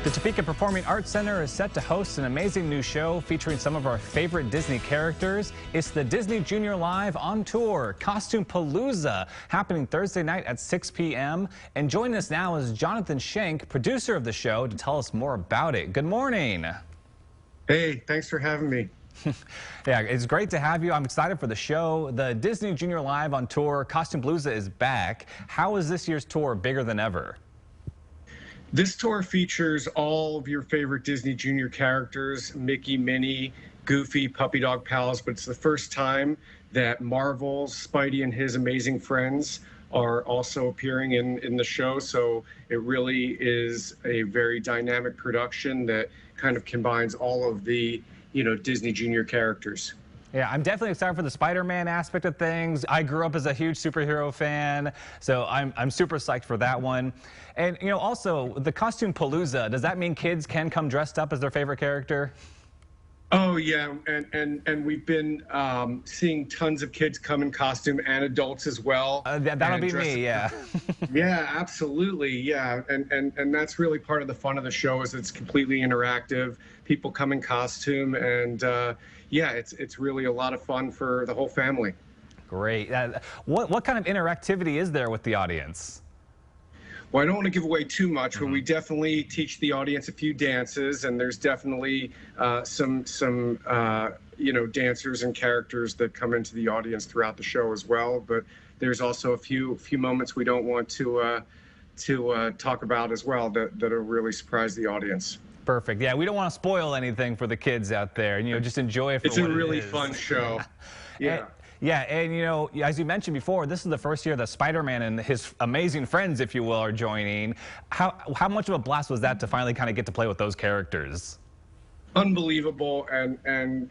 The Topeka Performing Arts Center is set to host an amazing new show featuring some of our favorite Disney characters. It's the Disney Junior Live on Tour, Costume Palooza, happening Thursday night at 6 p.m. And joining us now is Jonathan Shank, producer of the show, to tell us more about it. Good morning. Hey, thanks for having me. Yeah, it's great to have you. I'm excited for the show. The Disney Junior Live on Tour, Costume Palooza is back. How is this year's tour bigger than ever? This tour features all of your favorite Disney Junior characters, Mickey, Minnie, Goofy, Puppy Dog Pals, but it's the first time that Marvel's Spidey and his amazing friends are also appearing in the show. So it really is a very dynamic production that kind of combines all of the, Disney Junior characters. Yeah, I'm definitely excited for the SpiderMan aspect of things. I grew up as a huge superhero fan, so I'm super psyched for that one. And, also, the Costume Palooza, does that mean kids can come dressed up as their favorite character? Oh, yeah, and we've been seeing tons of kids come in costume and adults as well. That'll be me, yeah. Yeah, absolutely, yeah. And that's really part of the fun of the show is it's completely interactive. People come in costume and, yeah, it's really a lot of fun for the whole family. Great. What kind of interactivity is there with the audience? Well, I don't want to give away too much, but we definitely teach the audience a few dances, and there's definitely some dancers and characters that come into the audience throughout the show as well. But there's also a few moments we don't want to talk about as well that'll really surprise the audience. Perfect. Yeah, we don't want to spoil anything for the kids out there, and just enjoy it for what it is. It's a really fun show. Yeah. Yeah, and as you mentioned before, this is the first year that SpiderMan and his amazing friends, if you will, are joining. How much of a blast was that to finally kind of get to play with those characters? Unbelievable, and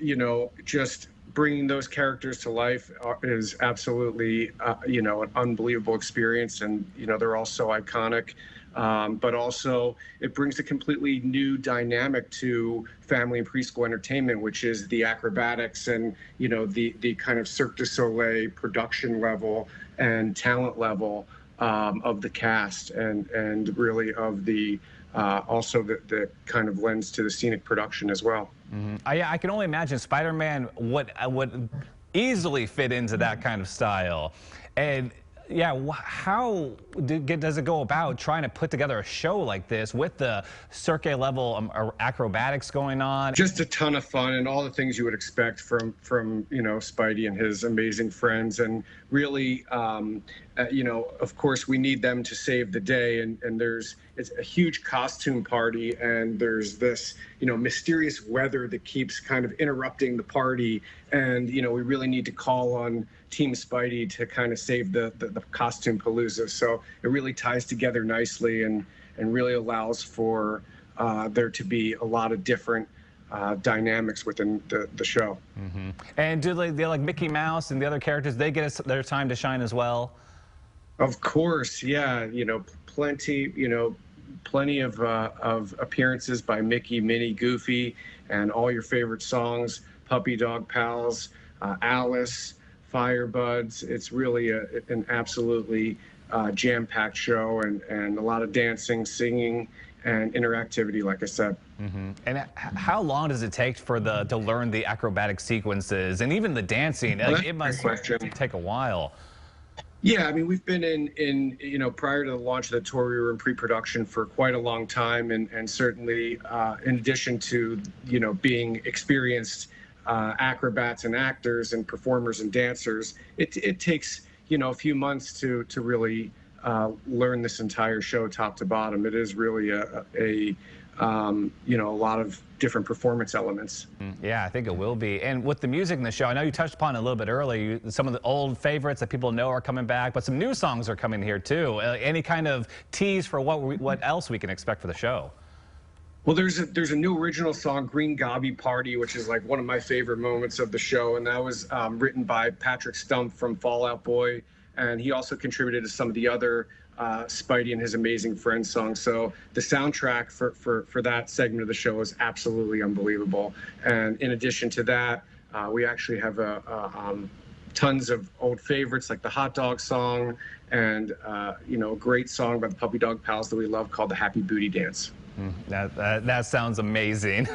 just bringing those characters to life is absolutely an unbelievable experience, and they're all so iconic. But also it brings a completely new dynamic to family and preschool entertainment, which is the acrobatics and, the kind of Cirque du Soleil production level and talent level of the cast and really of the also the kind of lens to the scenic production as well. I can only imagine SpiderMan would easily fit into that kind of style. And yeah, how does it go about trying to put together a show like this with the Cirque level acrobatics going on? Just a ton of fun and all the things you would expect from Spidey and his amazing friends. And really, of course, we need them to save the day. And it's a huge costume party, and there's this mysterious weather that keeps kind of interrupting the party. And we really need to call on Team Spidey to kind of save the Costume Palooza. So it really ties together nicely and really allows for there to be a lot of different dynamics within the show. And do they like Mickey Mouse and the other characters, they get their time to shine as well? Of course, yeah. Plenty of appearances by Mickey, Minnie, Goofy, and all your favorite songs, Puppy Dog Pals, Alice, Firebuds. It's really an absolutely jam-packed show, and a lot of dancing, singing, and interactivity, like I said. And how long does it take to learn the acrobatic sequences and even the dancing? Well, it must take a while. Yeah, I mean, we've been in prior to the launch of the tour, we were in pre-production for quite a long time, and certainly in addition to being experienced acrobats and actors and performers and dancers, it takes a few months to really learn this entire show top to bottom. It is really a lot of different performance elements. Yeah, I think it will be. And with the music in the show, I know you touched upon it a little bit earlier, some of the old favorites that people know are coming back, but some new songs are coming here too. Any kind of tease for what else we can expect for the show? Well, there's a new original song, Green Gobby Party, which is like one of my favorite moments of the show, and that was written by Patrick Stump from Fall Out Boy, and he also contributed to some of the other Spidey and his amazing friends songs. So the soundtrack for that segment of the show is absolutely unbelievable. And in addition to that, we actually have tons of old favorites like the Hot Dog song and a great song by the Puppy Dog Pals that we love called the Happy Booty Dance. That sounds amazing.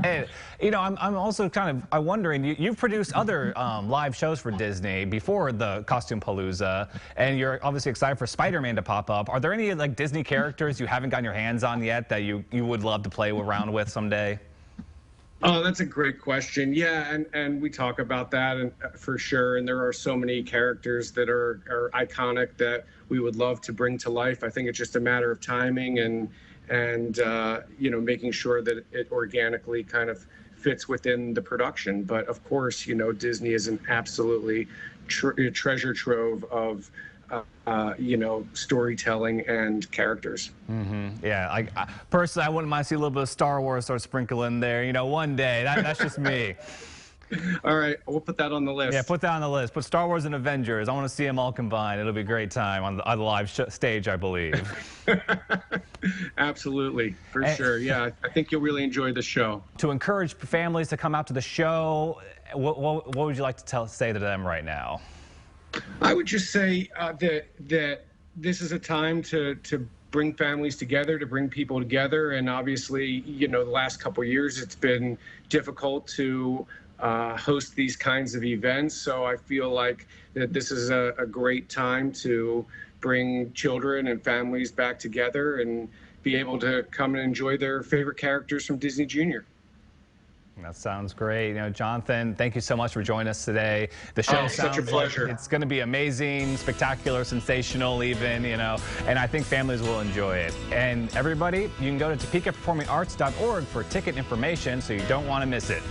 And, you know, I'm also I'm wondering, you've produced other live shows for Disney before the Costume Palooza, and you're obviously excited for SpiderMan to pop up. Are there any like Disney characters you haven't gotten your hands on yet that you would love to play around with someday? Oh, that's a great question. Yeah, and we talk about that and for sure. And there are so many characters that are iconic that we would love to bring to life. I think it's just a matter of timing and you know, making sure that it organically kind of fits within the production. But of course, you know, Disney is an absolutely treasure trove of you know, storytelling and characters. Yeah, personally, I wouldn't mind seeing a little bit of Star Wars sort of sprinkle in there. You know, one day. That's just me. All right, we'll put that on the list. Yeah, put that on the list. Put Star Wars and Avengers. I want to see them all combined. It'll be a great time on the live stage, I believe. Absolutely, for sure. Yeah, I think you'll really enjoy the show. To encourage families to come out to the show, what would you like to say to them right now? I would just say that this is a time to bring families together, to bring people together. And obviously, you know, the last couple of years, it's been difficult to host these kinds of events. So I feel like that this is a great time to bring children and families back together and be able to come and enjoy their favorite characters from Disney Junior. That sounds great. You know, Jonathan, thank you so much for joining us today. The show sounds such a pleasure. Like it's going to be amazing, spectacular, sensational even, you know, and I think families will enjoy it. And everybody, you can go to topekaperformingarts.org for ticket information so you don't want to miss it.